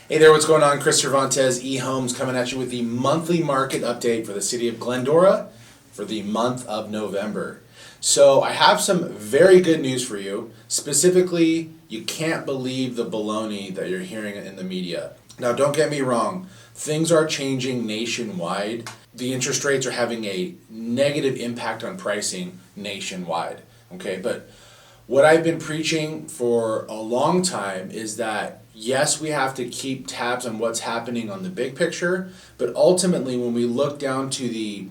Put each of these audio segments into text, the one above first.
Hey there, what's going on? Chris Cervantez, eHomes, coming at you with the monthly market update for the city of Glendora for the month of November. So I have some very good news for you. Specifically, you can't believe the baloney that you're hearing in the media. Now, don't get me wrong, things are changing nationwide. The interest rates are having a negative impact on pricing nationwide, okay? But what I've been preaching for a long time is that yes, we have to keep tabs on what's happening on the big picture, but ultimately when we look down to the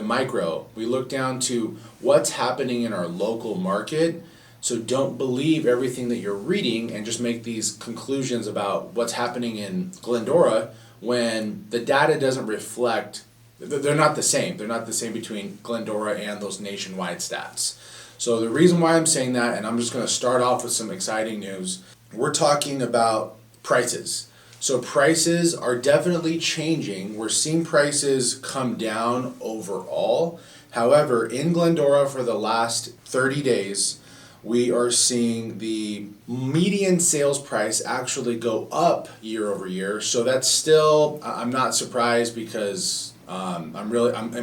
micro, we look down to what's happening in our local market. So don't believe everything that you're reading and just make these conclusions about what's happening in Glendora when the data doesn't reflect, they're not the same. They're not the same between Glendora and those nationwide stats. So the reason why I'm saying that, and I'm just going to start off with some exciting news, we're talking about prices. So prices are definitely changing. We're seeing prices come down overall. However, in Glendora for the last 30 days, we are seeing the median sales price actually go up year over year. So that's still, I'm not surprised because I'm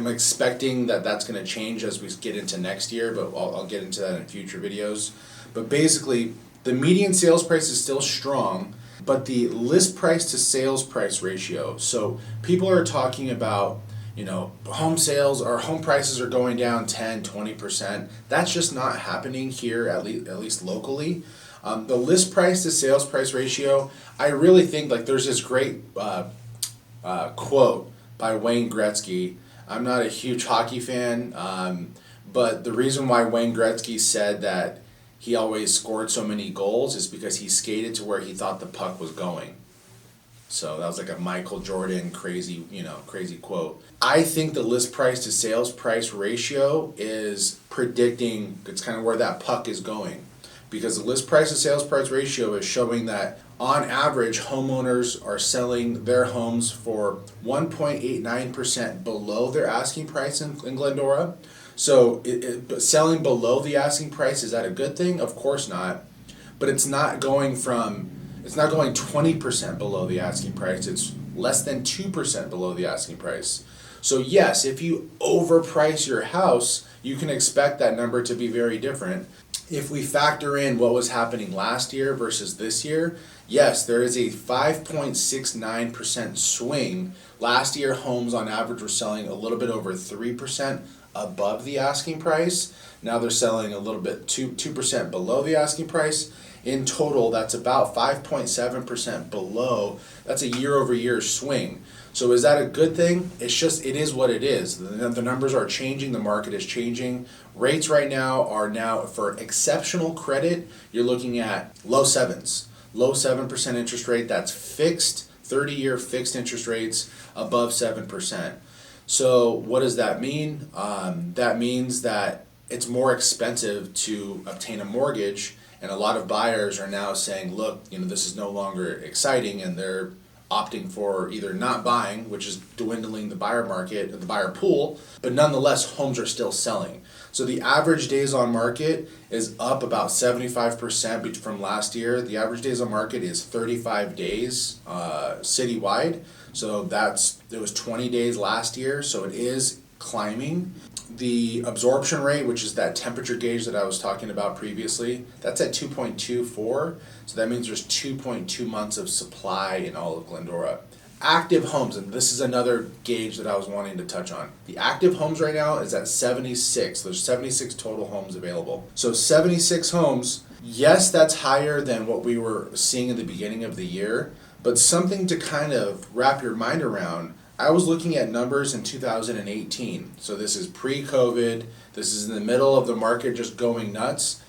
expecting that that's going to change as we get into next year, but I'll get into that in future videos. But basically, the median sales price is still strong, but the list price to sales price ratio. So people are talking about, home sales or home prices are going down 10, 20%. That's just not happening here, at least locally. The list price to sales price ratio, I really think there's this great quote by Wayne Gretzky. I'm not a huge hockey fan, but the reason why Wayne Gretzky said that he always scored so many goals is because he skated to where he thought the puck was going. So that was like a Michael Jordan crazy quote. I think the list price to sales price ratio is predicting it's kind of where that puck is going. Because the list price to sales price ratio is showing that on average homeowners are selling their homes for 1.89% below their asking price in Glendora. So selling below the asking price, is that a good thing? Of course not. But it's not going 20% below the asking price. It's less than 2% below the asking price. So yes, if you overprice your house, you can expect that number to be very different. If we factor in what was happening last year versus this year, yes, there is a 5.69% swing. Last year, homes on average were selling a little bit over 3% above the asking price. Now they're selling a little bit 2% below the asking price. In total, that's about 5.7% below. That's a year over year swing. So is that a good thing? It is what it is. The numbers are changing, the market is changing. Rates right now are for exceptional credit, you're looking at low 7s. Low 7% interest rate, that's fixed, 30-year fixed interest rates above 7%. So what does that mean? That means that it's more expensive to obtain a mortgage, and a lot of buyers are now saying, look, this is no longer exciting, and they're opting for either not buying, which is dwindling the buyer market, the buyer pool, but nonetheless, homes are still selling. So the average days on market is up about 75% from last year. The average days on market is 35 days citywide. So it was 20 days last year, so it is climbing. The absorption rate, which is that temperature gauge that I was talking about previously, that's at 2.24. So that means there's 2.2 months of supply in all of Glendora. Active homes, and this is another gauge that I was wanting to touch on. The active homes right now is at 76. There's 76 total homes available. So 76 homes, yes, that's higher than what we were seeing in the beginning of the year, but something to kind of wrap your mind around. I was looking at numbers in 2018. So this is pre-COVID. This is in the middle of the market just going nuts.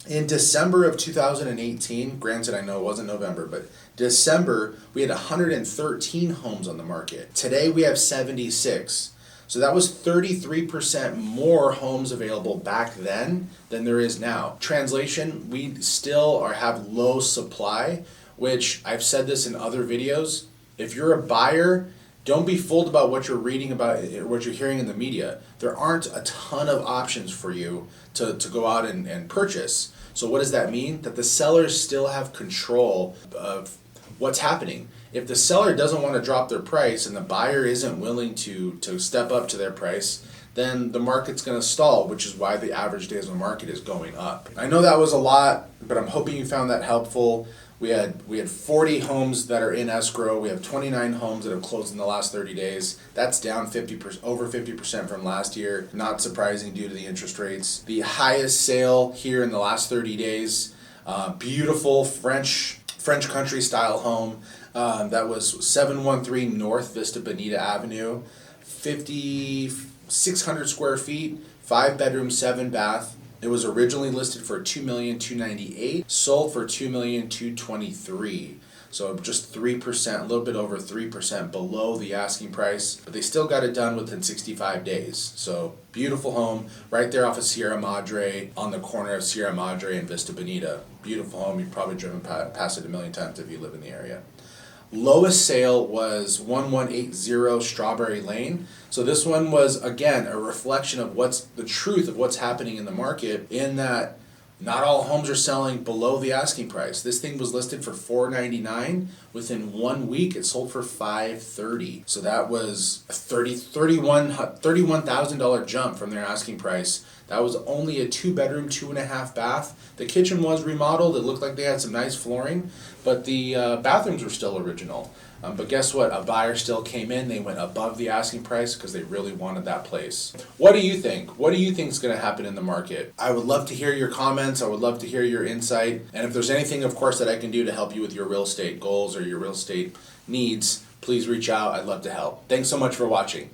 In December of 2018, granted I know it wasn't November, but December, we had 113 homes on the market. Today we have 76. So that was 33% more homes available back then than there is now. Translation, we still have low supply, which I've said this in other videos. If you're a buyer, don't be fooled about what you're reading about, what you're hearing in the media. There aren't a ton of options for you to go out and purchase. So what does that mean? That the sellers still have control of what's happening. If the seller doesn't want to drop their price and the buyer isn't willing to step up to their price, then the market's going to stall, which is why the average days on market is going up. I know that was a lot, but I'm hoping you found that helpful. We had 40 homes that are in escrow. We have 29 homes that have closed in the last 30 days. That's down over 50% from last year. Not surprising due to the interest rates. The highest sale here in the last 30 days, beautiful French country style home. That was 713 North Vista Bonita Avenue, 5,600 square feet, 5 bedroom, 7 bath. It was originally listed for $2,298,000, sold for $2,223,000. So just 3%, a little bit over 3% below the asking price, but they still got it done within 65 days. So beautiful home right there off of Sierra Madre, on the corner of Sierra Madre and Vista Bonita. Beautiful home. You've probably driven past it a million times if you live in the area. Lowest sale was 1180 Strawberry Lane. So this one was, again, a reflection of what's the truth of what's happening in the market, in that not all homes are selling below the asking price. This thing was listed for $499. Within 1 week, it sold for $530. So that was a $31,000 jump from their asking price. That was only a 2-bedroom, 2.5 bath. The kitchen was remodeled. It looked like they had some nice flooring, but the bathrooms were still original. But guess what? A buyer still came in. They went above the asking price because they really wanted that place. What do you think? What do you think is going to happen in the market? I would love to hear your comments. I would love to hear your insight. And if there's anything, of course, that I can do to help you with your real estate goals or your real estate needs, please reach out. I'd love to help. Thanks so much for watching.